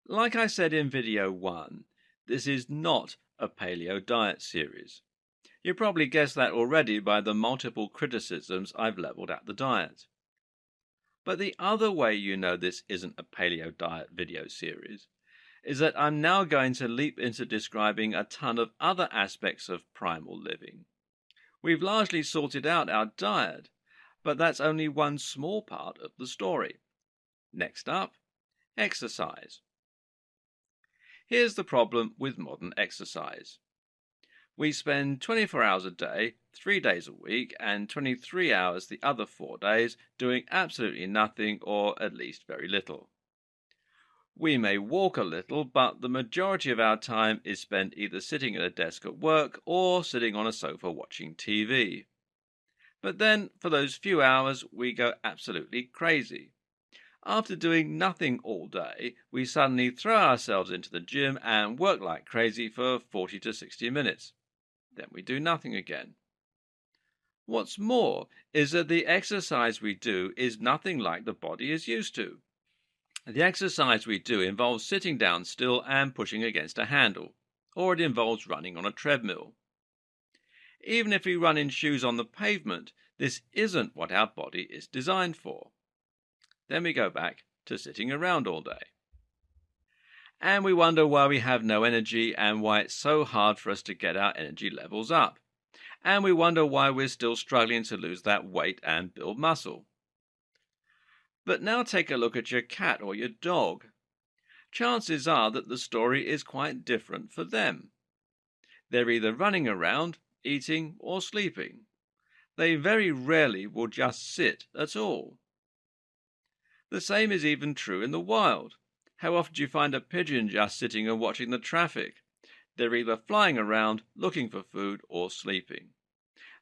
Like I said in video 1, this is not a paleo diet series. You probably guessed that already by the multiple criticisms I've levelled at the diet. But the other way you know this isn't a paleo diet video series is that I'm now going to leap into describing a ton of other aspects of primal living. We've largely sorted out our diet, but that's only one small part of the story. Next up, exercise. Here's the problem with modern exercise. We spend 24 hours a day, 3 days a week, and 23 hours the other 4 days doing absolutely nothing, or at least very little. We may walk a little, but the majority of our time is spent either sitting at a desk at work or sitting on a sofa watching TV. But then, for those few hours, we go absolutely crazy. After doing nothing all day, we suddenly throw ourselves into the gym and work like crazy for 40 to 60 minutes. Then we do nothing again. What's more is that the exercise we do is nothing like the body is used to. The exercise we do involves sitting down still and pushing against a handle, or it involves running on a treadmill. Even if we run in shoes on the pavement, this isn't what our body is designed for. Then we go back to sitting around all day. And we wonder why we have no energy and why it's so hard for us to get our energy levels up. And we wonder why we're still struggling to lose that weight and build muscle. But now take a look at your cat or your dog. Chances are that the story is quite different for them. They're either running around, eating, or sleeping. They very rarely will just sit at all. The same is even true in the wild. How often do you find a pigeon just sitting and watching the traffic? They're either flying around, looking for food, or sleeping.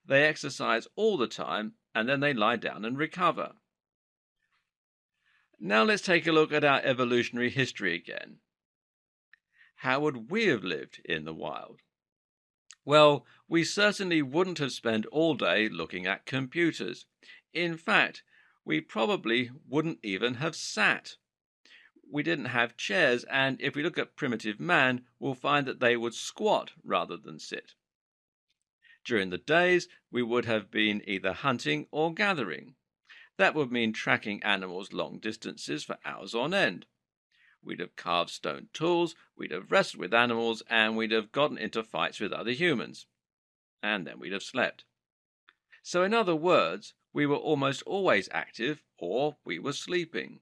They exercise all the time, and then they lie down and recover. Now let's take a look at our evolutionary history again. How would we have lived in the wild? Well, we certainly wouldn't have spent all day looking at computers. In fact, we probably wouldn't even have sat. We didn't have chairs, and if we look at primitive man, we'll find that they would squat rather than sit. During the days, we would have been either hunting or gathering. That would mean tracking animals long distances for hours on end. We'd have carved stone tools, we'd have wrestled with animals, and we'd have gotten into fights with other humans. And then we'd have slept. So in other words, we were almost always active, or we were sleeping.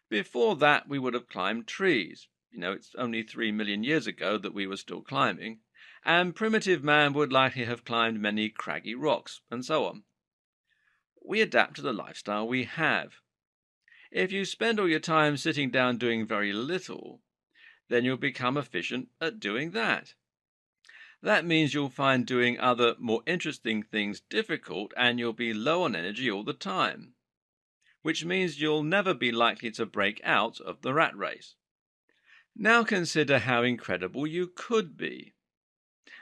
Before that, we would have climbed trees. It's only 3 million years ago that we were still climbing, and primitive man would likely have climbed many craggy rocks, and so on. We adapt to the lifestyle we have. If you spend all your time sitting down doing very little, then you'll become efficient at doing that. That means you'll find doing other, more interesting things difficult, and you'll be low on energy all the time, which means you'll never be likely to break out of the rat race. Now consider how incredible you could be.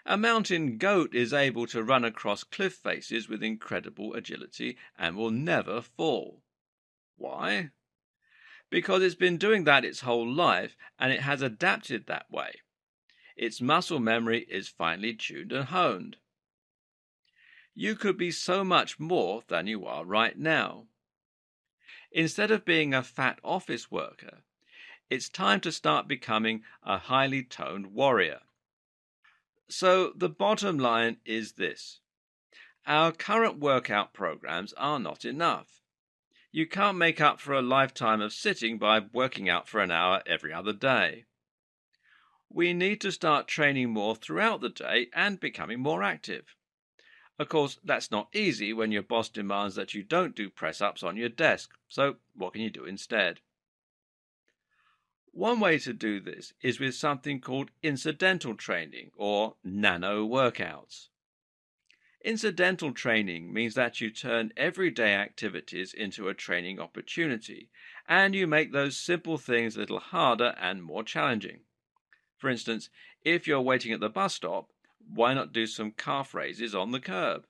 A mountain goat is able to run across cliff faces with incredible agility and will never fall. Why? Because it's been doing that its whole life, and it has adapted that way. Its muscle memory is finely tuned and honed. You could be so much more than you are right now. Instead of being a fat office worker, it's time to start becoming a highly toned warrior. So the bottom line is this. Our current workout programs are not enough. You can't make up for a lifetime of sitting by working out for an hour every other day. We need to start training more throughout the day and becoming more active. Of course, that's not easy when your boss demands that you don't do press-ups on your desk, so what can you do instead? One way to do this is with something called incidental training, or nano workouts. Incidental training means that you turn everyday activities into a training opportunity, and you make those simple things a little harder and more challenging. For instance, if you're waiting at the bus stop, why not do some calf raises on the curb?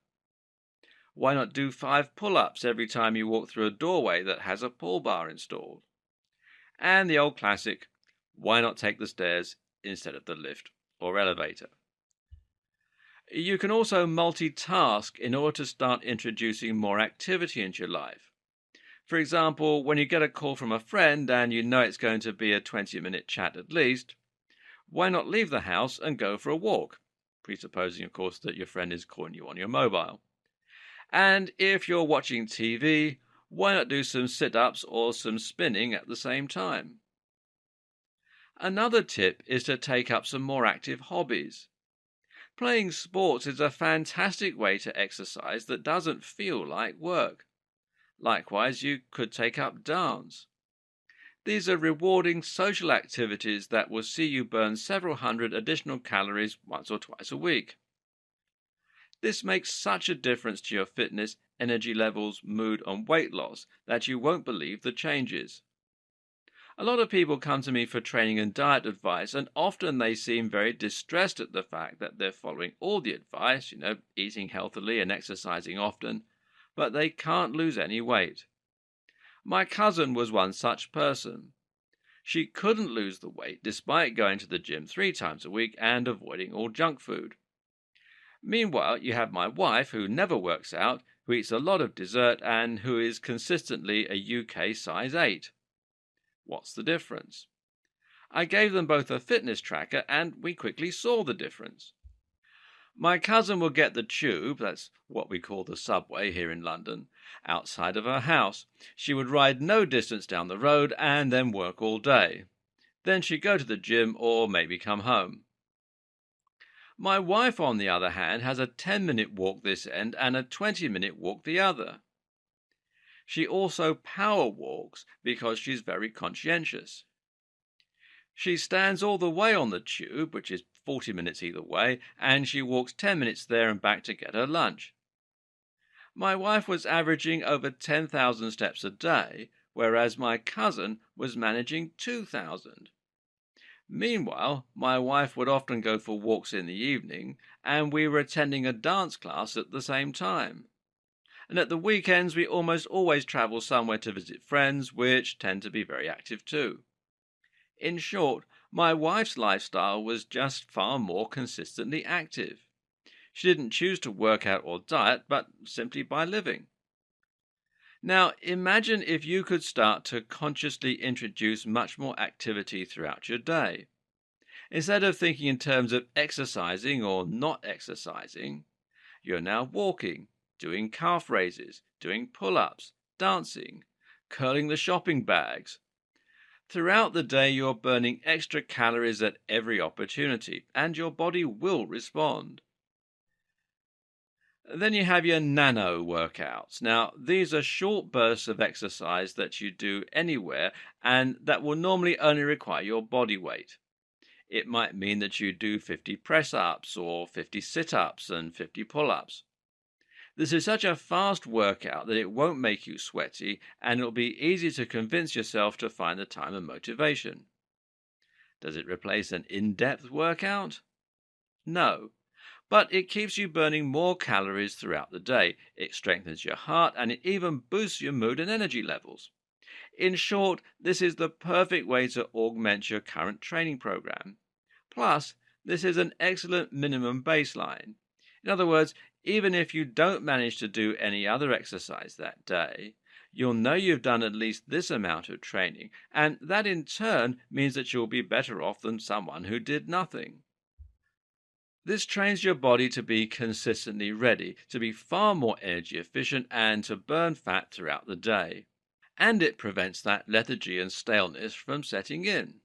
Why not do 5 pull-ups every time you walk through a doorway that has a pull bar installed? And the old classic, Why not take the stairs instead of the lift or elevator? You can also multitask in order to start introducing more activity into your life. For example, when you get a call from a friend and you know it's going to be a 20-minute chat at least, why not leave the house and go for a walk? Presupposing, of course, that your friend is calling you on your mobile. And if you're watching TV, why not do some sit-ups or some spinning at the same time? Another tip is to take up some more active hobbies. Playing sports is a fantastic way to exercise that doesn't feel like work. Likewise, you could take up dance. These are rewarding social activities that will see you burn several hundred additional calories once or twice a week. This makes such a difference to your fitness, energy levels, mood, and weight loss that you won't believe the changes. A lot of people come to me for training and diet advice, and often they seem very distressed at the fact that they're following all the advice, eating healthily and exercising often, but they can't lose any weight. My cousin was one such person. She couldn't lose the weight despite going to the gym 3 times a week and avoiding all junk food. Meanwhile, you have my wife, who never works out, who eats a lot of dessert, and who is consistently a UK size 8. What's the difference? I gave them both a fitness tracker, and we quickly saw the difference. My cousin will get the tube, that's what we call the subway here in London, outside of her house. She would ride no distance down the road and then work all day. Then she'd go to the gym or maybe come home. My wife, on the other hand, has a 10-minute walk this end and a 20-minute walk the other. She also power walks because she's very conscientious. She stands all the way on the tube, which is 40 minutes either way, and she walks 10 minutes there and back to get her lunch. My wife was averaging over 10,000 steps a day, whereas my cousin was managing 2,000. Meanwhile, my wife would often go for walks in the evening, and we were attending a dance class at the same time. And at the weekends we almost always travel somewhere to visit friends, which tend to be very active too. In short, my wife's lifestyle was just far more consistently active. She didn't choose to work out or diet, but simply by living. Now, imagine if you could start to consciously introduce much more activity throughout your day. Instead of thinking in terms of exercising or not exercising, you're now walking, doing calf raises, doing pull-ups, dancing, curling the shopping bags. Throughout the day, you're burning extra calories at every opportunity, and your body will respond. Then you have your nano workouts. Now, these are short bursts of exercise that you do anywhere and that will normally only require your body weight. It might mean that you do 50 press-ups or 50 sit-ups and 50 pull-ups. This is such a fast workout that it won't make you sweaty, and it'll be easy to convince yourself to find the time and motivation. Does it replace an in-depth workout? No, but it keeps you burning more calories throughout the day. It strengthens your heart, and it even boosts your mood and energy levels. In short, this is the perfect way to augment your current training program. Plus, this is an excellent minimum baseline. In other words, even if you don't manage to do any other exercise that day, you'll know you've done at least this amount of training, and that in turn means that you'll be better off than someone who did nothing. This trains your body to be consistently ready, to be far more energy efficient, and to burn fat throughout the day. And it prevents that lethargy and staleness from setting in.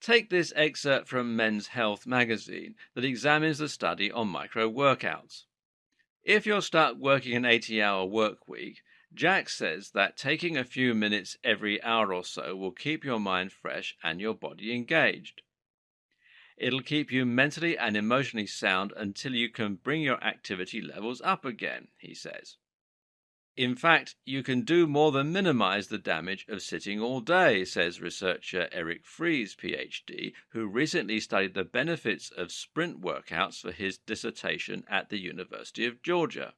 Take this excerpt from Men's Health magazine that examines the study on micro-workouts. If you're stuck working an 80-hour work week, Jack says that taking a few minutes every hour or so will keep your mind fresh and your body engaged. It'll keep you mentally and emotionally sound until you can bring your activity levels up again, he says. In fact, you can do more than minimize the damage of sitting all day, says researcher Eric Fries, PhD, who recently studied the benefits of sprint workouts for his dissertation at the University of Georgia.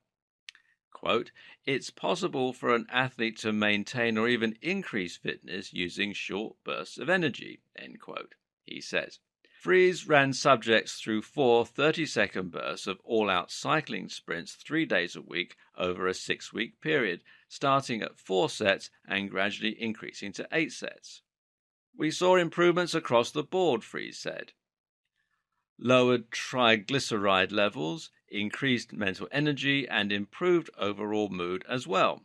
Quote, "It's possible for an athlete to maintain or even increase fitness using short bursts of energy," end quote. he says. Freeze ran subjects through 4 30-second bursts of all-out cycling sprints 3 days a week over a 6-week period, starting at 4 sets and gradually increasing to 8 sets. We saw improvements across the board, Freeze said. Lowered triglyceride levels, increased mental energy, and improved overall mood as well.